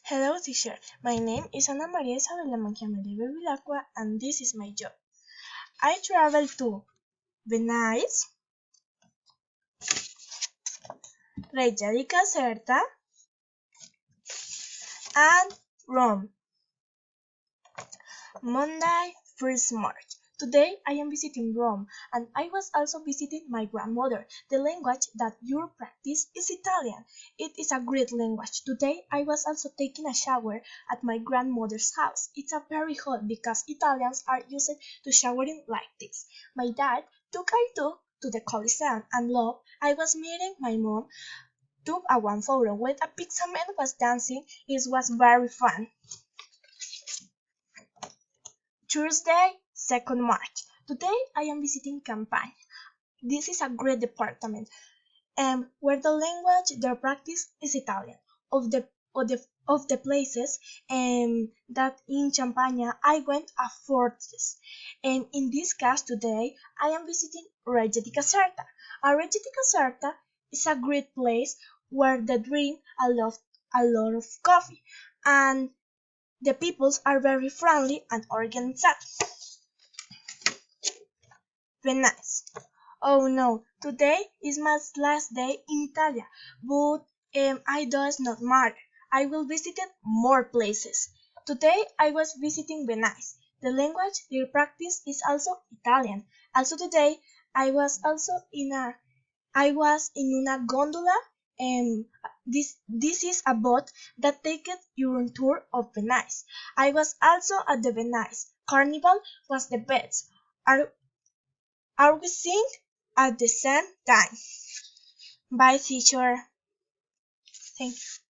Hello, teacher. My name is Ana María Isabella Mangiameli Bevilacqua, and this is my job. I travel to Venice, Regia di Caserta, and Rome. Monday, 1st March. Today I am visiting Rome, and I was also visiting my grandmother. The language that you practice is Italian. It is a great language. Today I was also taking a shower at my grandmother's house. It's a very hot because Italians are used to showering like this. My dad took I to the Coliseum, and love, I was meeting my mom. Took a one photo when a pizza man was dancing. It was very fun. Tuesday, 2nd March. Today I am visiting Campagne. This is a great department where the language they practice is Italian. Of the places that in Champagne I went a fortress. And in this case today I am visiting Reggio di Caserta. Reggio di Caserta is a great place where they drink a lot of coffee, and the peoples are very friendly and organized. Venice. Oh no, today is my last day in Italy, but I does not matter. I will visit more places. Today I was visiting Venice. The language they practice is also Italian. Also today I was in una gondola. This is a boat that takes you on tour of Venice. I was also at the Venice Carnival. Was the best. Are are we sing at the same time? Bye, teacher. Thank you.